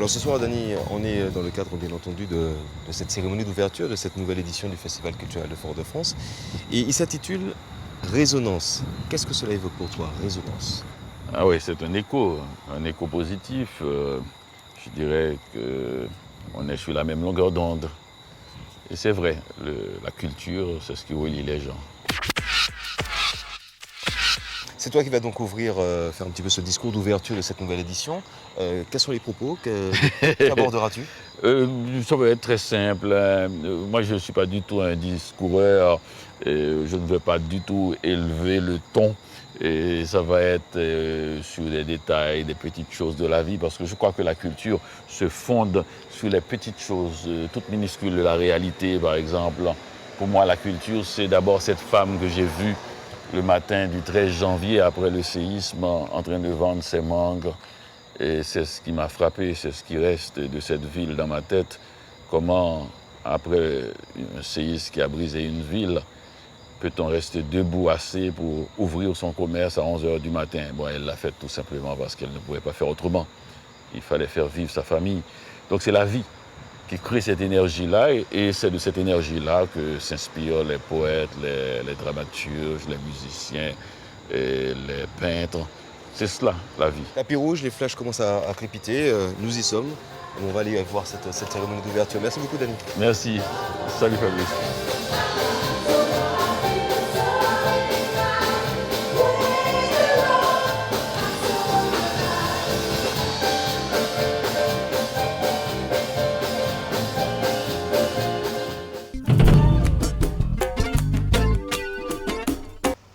Alors ce soir, Dany, on est dans le cadre, bien entendu, de cette cérémonie d'ouverture de cette nouvelle édition du Festival culturel de Fort-de-France. Et il s'intitule Résonance. Qu'est-ce que cela évoque pour toi, Résonance? Ah oui, c'est un écho positif. Je dirais qu'on est sur la même longueur d'onde. Et c'est vrai, la culture, c'est ce qui relie les gens. C'est toi qui vas donc faire un petit peu ce discours d'ouverture de cette nouvelle édition. Quels sont les propos? Qu'aborderas-tu? Ça va être très simple. Moi, je ne suis pas du tout un discoureur. Je ne veux pas du tout élever le ton. Et ça va être sur les détails, des petites choses de la vie, parce que je crois que la culture se fonde sur les petites choses, toutes minuscules de la réalité, par exemple. Pour moi, la culture, c'est d'abord cette femme que j'ai vue le matin du 13 janvier, après le séisme, en train de vendre ses mangues. Et c'est ce qui m'a frappé, c'est ce qui reste de cette ville dans ma tête. Comment, après un séisme qui a brisé une ville, peut-on rester debout assez pour ouvrir son commerce à 11 h du matin? Bon, elle l'a fait tout simplement parce qu'elle ne pouvait pas faire autrement. Il fallait faire vivre sa famille. Donc c'est la vie qui crée cette énergie-là, et c'est de cette énergie-là que s'inspirent les poètes, les dramaturges, les musiciens, et les peintres. C'est cela, la vie. Tapis rouge, les flashs commencent à crépiter. Nous y sommes. On va aller voir cette cérémonie d'ouverture. Merci beaucoup, Dany. Merci. Salut, Fabrice.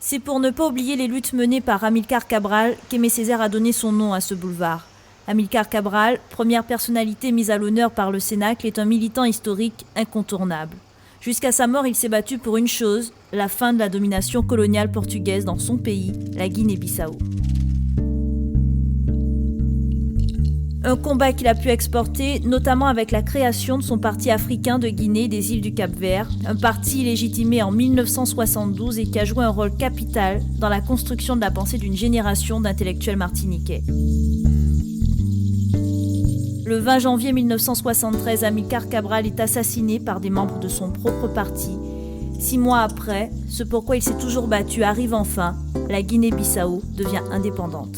C'est pour ne pas oublier les luttes menées par Amilcar Cabral qu'Aimé Césaire a donné son nom à ce boulevard. Amilcar Cabral, première personnalité mise à l'honneur par le Cénacle, est un militant historique incontournable. Jusqu'à sa mort, il s'est battu pour une chose, la fin de la domination coloniale portugaise dans son pays, la Guinée-Bissau. Un combat qu'il a pu exporter, notamment avec la création de son parti africain de Guinée des îles du Cap-Vert, un parti légitimé en 1972 et qui a joué un rôle capital dans la construction de la pensée d'une génération d'intellectuels martiniquais. Le 20 janvier 1973, Amilcar Cabral est assassiné par des membres de son propre parti. 6 mois après, ce pourquoi il s'est toujours battu arrive enfin, la Guinée-Bissau devient indépendante.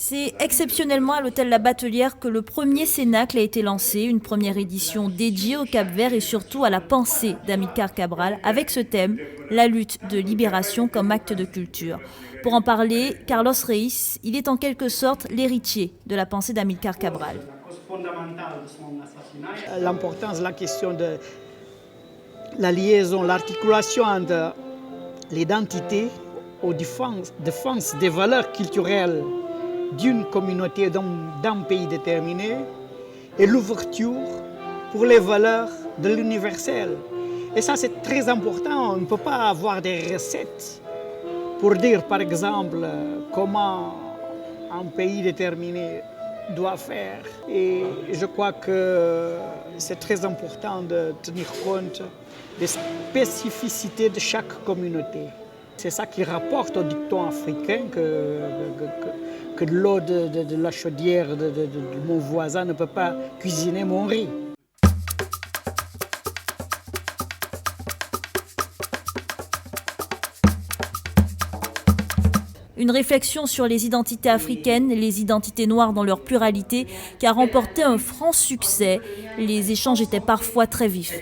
C'est exceptionnellement à l'hôtel La Batelière que le premier Cénacle a été lancé, une première édition dédiée au Cap-Vert et surtout à la pensée d'Amilcar Cabral, avec ce thème, la lutte de libération comme acte de culture. Pour en parler, Carlos Reis, il est en quelque sorte l'héritier de la pensée d'Amilcar Cabral. L'importance, la question de la liaison, l'articulation entre l'identité aux défense des valeurs culturelles d'une communauté, d'un pays déterminé, et l'ouverture pour les valeurs de l'universel. Et ça, c'est très important. On ne peut pas avoir des recettes pour dire, par exemple, comment un pays déterminé doit faire. Et je crois que c'est très important de tenir compte des spécificités de chaque communauté. C'est ça qui rapporte au dicton africain que l'eau de la chaudière de mon voisin ne peut pas cuisiner mon riz. Une réflexion sur les identités africaines, les identités noires dans leur pluralité, qui a remporté un franc succès. Les échanges étaient parfois très vifs.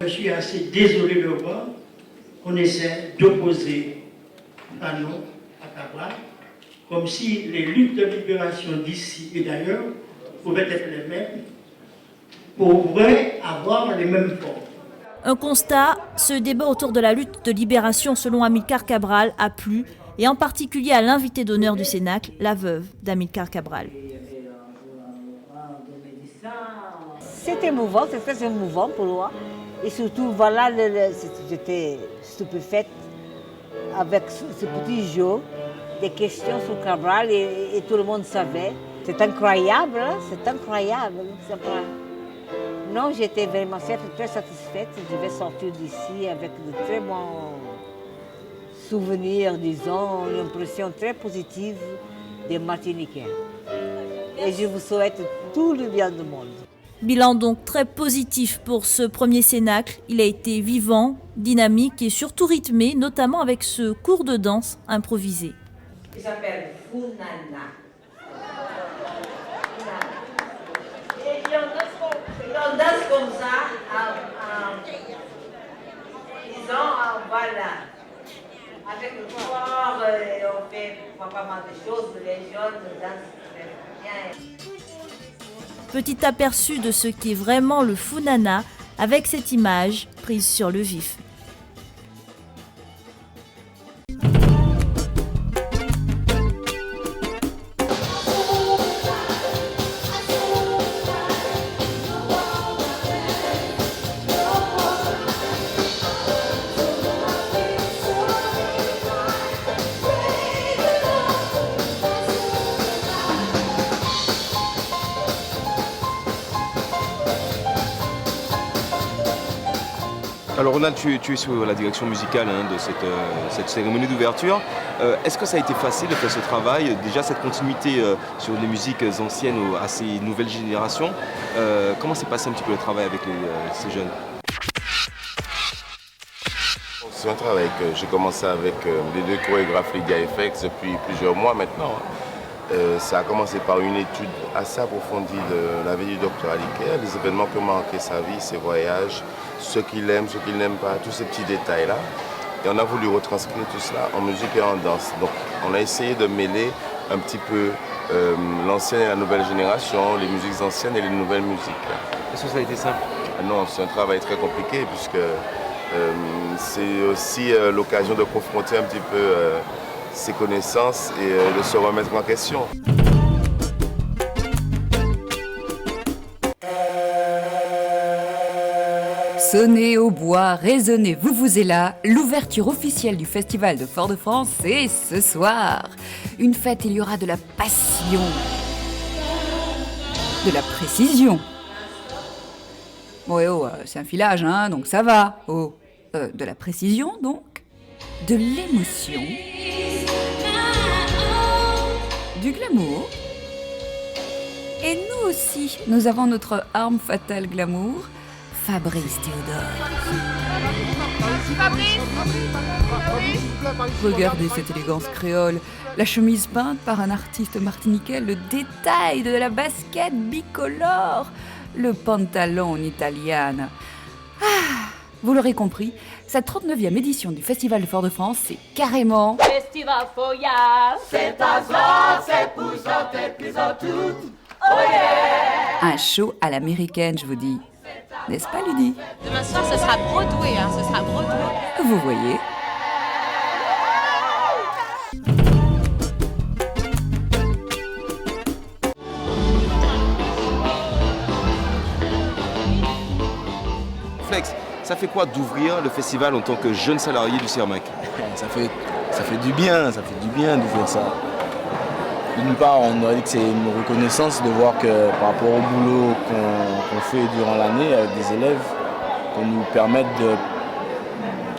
Je suis assez désolé de voir qu'on essaie d'opposer Fanon à Cabral, comme si les luttes de libération d'ici et d'ailleurs pouvaient être les mêmes, pourraient avoir les mêmes formes. Un constat, ce débat autour de la lutte de libération selon Amilcar Cabral a plu, et en particulier à l'invité d'honneur du Cénacle, la veuve d'Amilcar Cabral. C'est émouvant, c'est très émouvant pour moi. Et surtout, voilà, j'étais stupéfaite avec ce petit jeu, des questions sur Cabral et tout le monde savait. C'est incroyable, hein? C'est incroyable. Non, j'étais vraiment très satisfaite. Je vais sortir d'ici avec de très bons souvenir, disons, une impression très positive des Martiniquais. Et je vous souhaite tout le bien du monde. Bilan donc très positif pour ce premier cénacle. Il a été vivant, dynamique et surtout rythmé, notamment avec ce cours de danse improvisé. Il s'appelle Funana. Et on danse comme ça, disons, voilà. Avec le corps, on fait pas mal de choses, les jeunes dansent bien. Petit aperçu de ce qu'est vraiment le Funana avec cette image prise sur le vif. Alors Ronald, tu es sur la direction musicale de cette cérémonie d'ouverture. Est-ce que ça a été facile de faire ce travail? Déjà cette continuité sur les musiques anciennes à ces nouvelles générations. Comment s'est passé un petit peu le travail avec ces jeunes? C'est un travail que j'ai commencé avec les deux chorégraphes Lydia et FX depuis plusieurs mois maintenant. Ça a commencé par une étude assez approfondie de la vie du docteur Aliker, les événements qui ont marqué sa vie, ses voyages, ce qu'il aime, ce qu'il n'aime pas, tous ces petits détails-là. Et on a voulu retranscrire tout cela en musique et en danse. Donc on a essayé de mêler un petit peu l'ancienne et la nouvelle génération, les musiques anciennes et les nouvelles musiques. Est-ce que ça a été simple? Non, c'est un travail très compliqué puisque c'est aussi l'occasion de confronter un petit peu ses connaissances et de se remettre en question. Sonnez au bois, résonnez, vous êtes là. L'ouverture officielle du Festival de Fort-de-France, c'est ce soir. Une fête, il y aura de la passion, de la précision. Ouais, c'est un filage, hein, donc ça va. De la précision, donc. De l'émotion. Du glamour. Et nous aussi, nous avons notre arme fatale glamour, Fabrice Théodore. Regardez cette élégance créole, la chemise peinte par un artiste martiniquais, le détail de la basket bicolore, le pantalon en italienne. Vous l'aurez compris, cette 39e édition du Festival de Fort-de-France, c'est carrément... Festival Foya, c'est à joie, c'est pour chanter plus en tout. Oh yeah! Un show à l'américaine, je vous dis. N'est-ce pas, Ludie? Demain soir, ce sera Broadway, ce sera Broadway. Vous voyez. Flex, ça fait quoi d'ouvrir le festival en tant que jeune salarié du CERMAC? Ça fait du bien d'ouvrir ça. D'une part, on aurait dit que c'est une reconnaissance de voir que par rapport au boulot qu'on fait durant l'année avec des élèves, qu'on nous permette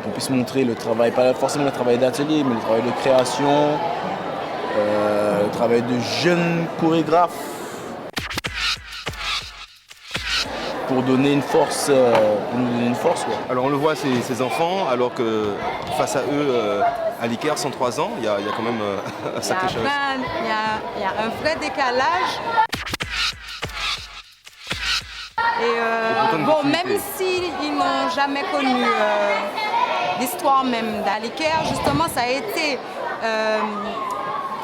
qu'on puisse montrer le travail, pas forcément le travail d'atelier, mais le travail de création, le travail de jeunes chorégraphes, pour donner une force, nous donner une force. Ouais. Alors on le voit, ces enfants, alors que face à eux, à l'ICAR, 103 ans, il y a quand même un sacré chose. Il y a un vrai décalage. Et bon, même s'ils n'ont jamais connu l'histoire même d'Aliker, justement, ça a été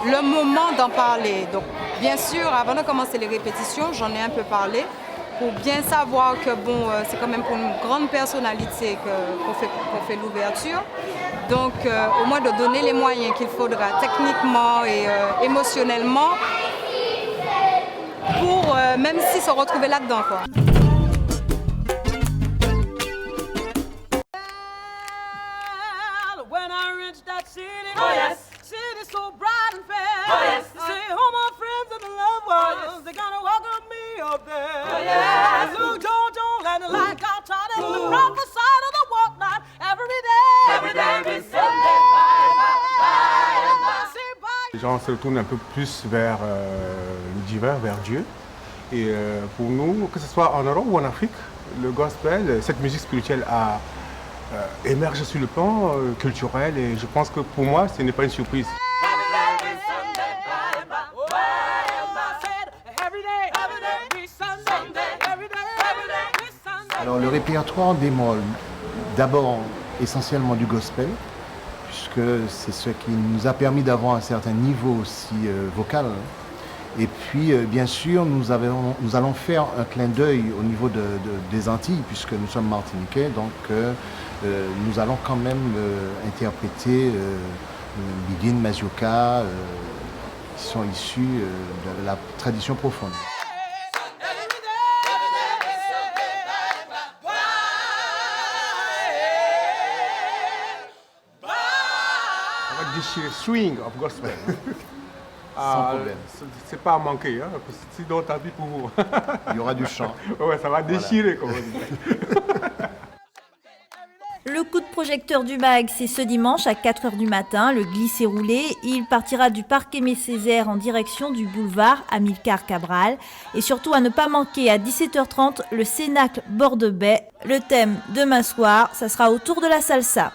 le moment d'en parler. Donc, bien sûr, avant de commencer les répétitions, j'en ai un peu parlé pour bien savoir que bon, c'est quand même pour une grande personnalité qu'on fait l'ouverture. Donc, au moins de donner les moyens qu'il faudra techniquement et émotionnellement pour même si se retrouver là-dedans, quoi. Oh yes. City so bright and fair. Oh yes. Say, all my friends and the loved ones, oh yes. They gonna welcome me up there. Oh yes. Luke Jojo and the light got taught and the prophesied of the walk night every day. Every day we Sunday. gens se retournent un peu plus vers le divin, vers Dieu. Et pour nous, que ce soit en Europe ou en Afrique, le gospel, cette musique spirituelle a émergé sur le plan culturel et je pense que pour moi, ce n'est pas une surprise. Alors le répertoire démol, d'abord essentiellement du gospel, puisque c'est ce qui nous a permis d'avoir un certain niveau aussi vocal. Et puis bien sûr, nous allons faire un clin d'œil au niveau des Antilles, puisque nous sommes martiniquais, donc nous allons quand même interpréter Biguine, Mazioka, qui sont issus de la tradition profonde. Déchirer swing of gospel. Sans problème. C'est pas à manquer, hein, sinon tant pis pour vous. Il y aura du chant. Ouais, ça va déchirer, comme on dit. Le coup de projecteur du MAG, c'est ce dimanche à 4h du matin, le glissé-roulé. Il partira du parc Aimé-Césaire en direction du boulevard Amilcar Cabral. Et surtout à ne pas manquer à 17h30, le Cénacle Bord de Baie. Le thème demain soir, ça sera autour de la salsa.